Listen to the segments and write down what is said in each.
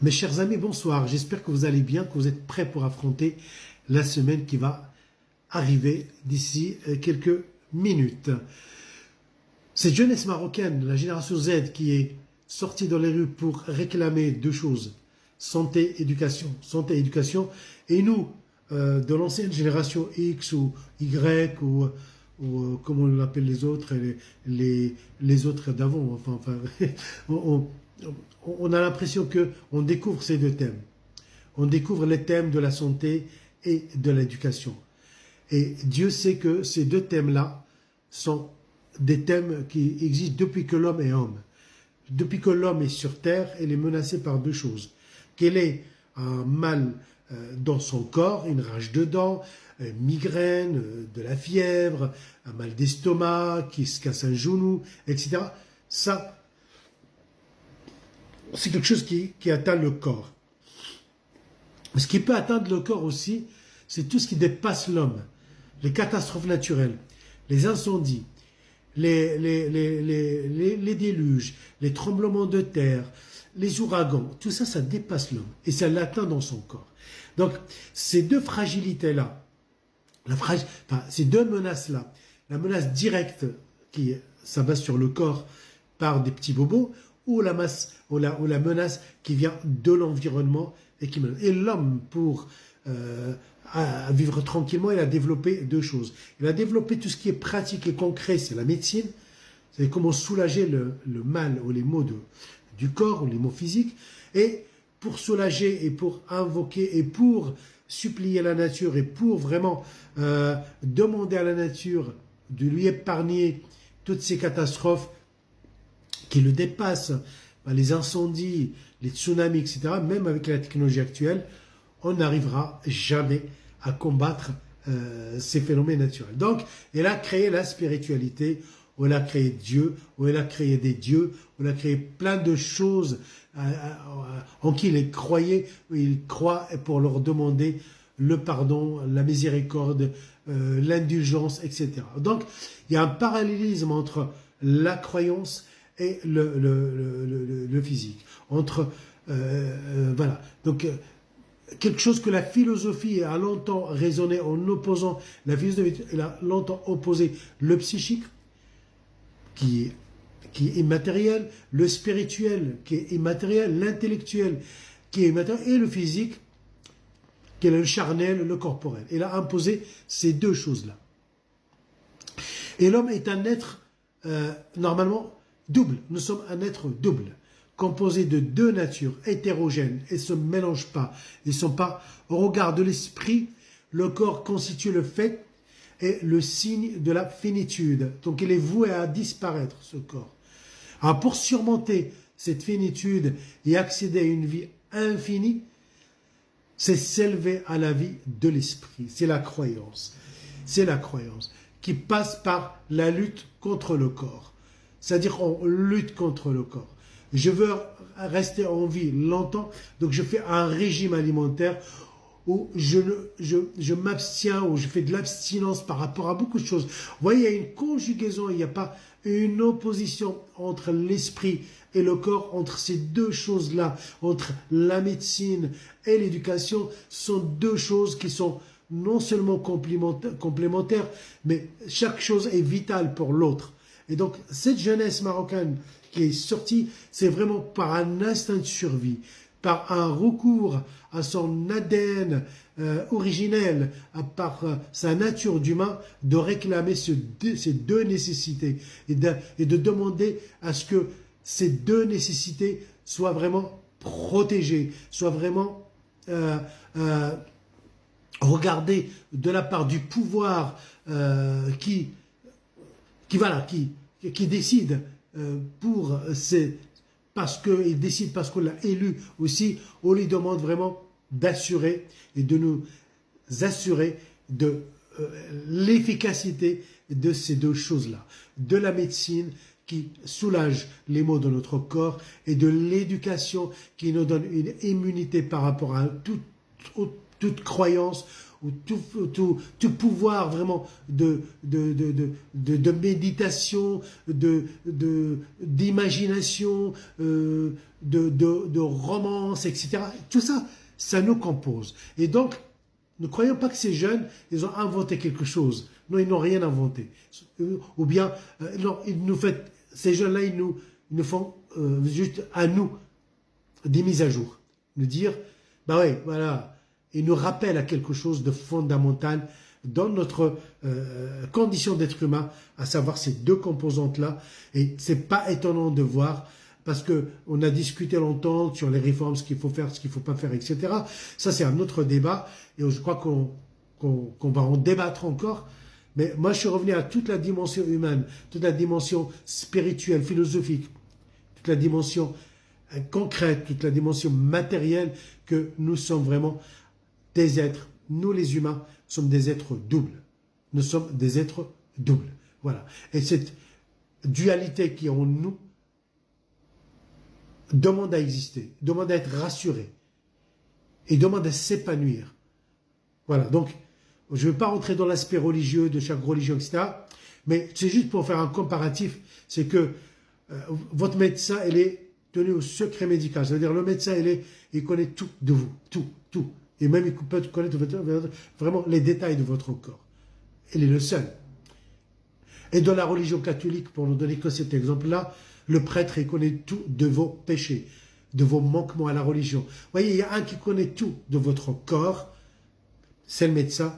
Mes chers amis, bonsoir. J'espère que vous allez bien, que vous êtes prêts pour affronter la semaine qui va arriver d'ici quelques minutes. Cette jeunesse marocaine, la génération Z, qui est sortie dans les rues pour réclamer deux choses, santé, éducation. Santé, éducation. Et nous, de l'ancienne génération X ou Y ou comment on appelle les autres, les autres d'avant. Enfin on a l'impression qu'on découvre ces deux thèmes. On découvre les thèmes de la santé et de l'éducation. Et Dieu sait que ces deux thèmes-là sont des thèmes qui existent depuis que l'homme est homme. Depuis que l'homme est sur terre, il est menacé par deux choses. Qu'il ait un mal dans son corps, une rage de dents, une migraine, de la fièvre, un mal d'estomac, qui se casse un genou, etc. Ça, c'est quelque chose qui atteint le corps. Ce qui peut atteindre le corps aussi, c'est tout ce qui dépasse l'homme. Les catastrophes naturelles, les incendies, les déluges, les tremblements de terre, les ouragans, tout ça, ça dépasse l'homme et ça l'atteint dans son corps. Donc, ces deux fragilités-là, ces deux menaces-là, la menace directe qui s'abat sur le corps par des petits bobos, ou la menace qui vient de l'environnement et qui menace. Et l'homme, pour à vivre tranquillement, il a développé deux choses. Il a développé tout ce qui est pratique et concret, c'est la médecine, c'est comment soulager le mal ou les maux du corps ou les maux physiques. Et pour soulager et pour invoquer et pour supplier la nature et pour vraiment demander à la nature de lui épargner toutes ces catastrophes qui le dépassent, les incendies, les tsunamis, etc., même avec la technologie actuelle, on n'arrivera jamais à combattre ces phénomènes naturels. Donc, elle a créé la spiritualité, où elle a créé Dieu, où elle a créé des dieux, où elle a créé plein de choses en qui il croyait, où il croit pour leur demander le pardon, la miséricorde, l'indulgence, etc. Donc, il y a un parallélisme entre la croyance et le physique. Voilà. Donc, quelque chose que la philosophie a longtemps raisonné en opposant, la philosophie elle a longtemps opposé le psychique, qui est immatériel, le spirituel, qui est immatériel, l'intellectuel, qui est immatériel, et le physique, qui est le charnel, le corporel. Il a imposé ces deux choses-là. Et l'homme est un être, normalement, double. Nous sommes un être double, composé de deux natures hétérogènes. Elles ne se mélangent pas. Ils ne sont pas, au regard de l'esprit, le corps constitue le fait et le signe de la finitude. Donc il est voué à disparaître, ce corps. Alors pour surmonter cette finitude et accéder à une vie infinie, c'est s'élever à la vie de l'esprit. C'est la croyance. C'est la croyance qui passe par la lutte contre le corps. C'est-à-dire on lutte contre le corps. Je veux rester en vie longtemps, donc je fais un régime alimentaire où je m'abstiens, où je fais de l'abstinence par rapport à beaucoup de choses. Vous voyez, il y a une conjugaison, il n'y a pas une opposition entre l'esprit et le corps, entre ces deux choses-là, entre la médecine et l'éducation, sont deux choses qui sont non seulement complémentaires, mais chaque chose est vitale pour l'autre. Et donc, cette jeunesse marocaine qui est sortie, c'est vraiment par un instinct de survie, par un recours à son ADN originel, par sa nature d'humain, de réclamer ces deux nécessités et de demander à ce que ces deux nécessités soient vraiment protégées, soient vraiment regardées de la part du pouvoir qui décide parce qu'il décide, parce qu'on l'a élu aussi, on lui demande vraiment d'assurer et de nous assurer de l'efficacité de ces deux choses-là. De la médecine qui soulage les maux de notre corps et de l'éducation qui nous donne une immunité par rapport à toute croyance ou tout pouvoir vraiment de méditation, d'imagination, de romance, etc. Tout ça, ça nous compose. Et donc, ne croyons pas que ces jeunes, ils ont inventé quelque chose. Non, ils n'ont rien inventé. Ou bien, non, ces jeunes-là, ils nous font juste à nous des mises à jour. Nous dire, bah ouais, voilà, ils nous rappellent à quelque chose de fondamental dans notre condition d'être humain, à savoir ces deux composantes-là. Et c'est pas étonnant de voir, parce que on a discuté longtemps sur les réformes, ce qu'il faut faire, ce qu'il faut pas faire, etc. Ça, c'est un autre débat, et je crois qu'on va en débattre encore. Mais moi, je suis revenu à toute la dimension humaine, toute la dimension spirituelle, philosophique, toute la dimension concrète, toute la dimension matérielle, que nous sommes vraiment des êtres. Nous, les humains, sommes des êtres doubles. Nous sommes des êtres doubles. Voilà. Et cette dualité qui est en nous demande à exister, demande à être rassurée et demande à s'épanouir. Voilà. Donc, je ne vais pas rentrer dans l'aspect religieux de chaque religion, etc. Mais c'est juste pour faire un comparatif, c'est que votre médecin, il est tenu au secret médical. C'est-à-dire, le médecin, il connaît tout de vous, tout. Et même, il peut connaître vraiment les détails de votre corps. Il est le seul. Et dans la religion catholique, pour ne donner que cet exemple-là, le prêtre, il connaît tout de vos péchés, de vos manquements à la religion. Vous voyez, il y a un qui connaît tout de votre corps, c'est le médecin.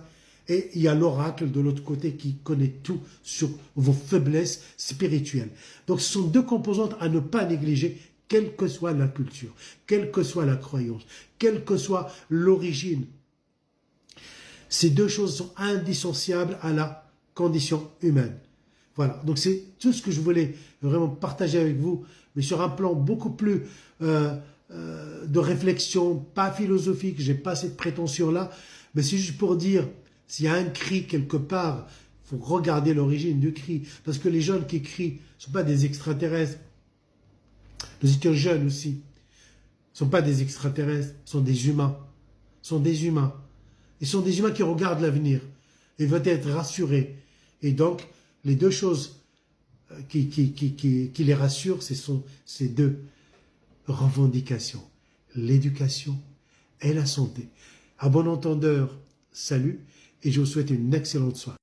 Et il y a l'oracle de l'autre côté qui connaît tout sur vos faiblesses spirituelles. Donc ce sont deux composantes à ne pas négliger, quelle que soit la culture, quelle que soit la croyance, quelle que soit l'origine. Ces deux choses sont indissociables à la condition humaine. Voilà, donc c'est tout ce que je voulais vraiment partager avec vous, mais sur un plan beaucoup plus de réflexion, pas philosophique, j'ai pas cette prétention-là, mais c'est juste pour dire, s'il y a un cri quelque part, il faut regarder l'origine du cri. Parce que les jeunes qui crient ne sont pas des extraterrestres. Nous étions jeunes aussi. Ils ne sont pas des extraterrestres, ils sont des humains. Ils sont des humains. Ils sont des humains qui regardent l'avenir. Ils veulent être rassurés. Et donc, les deux choses qui les rassurent, ce sont ces deux revendications. L'éducation et la santé. À bon entendeur, salut. Et je vous souhaite une excellente soirée.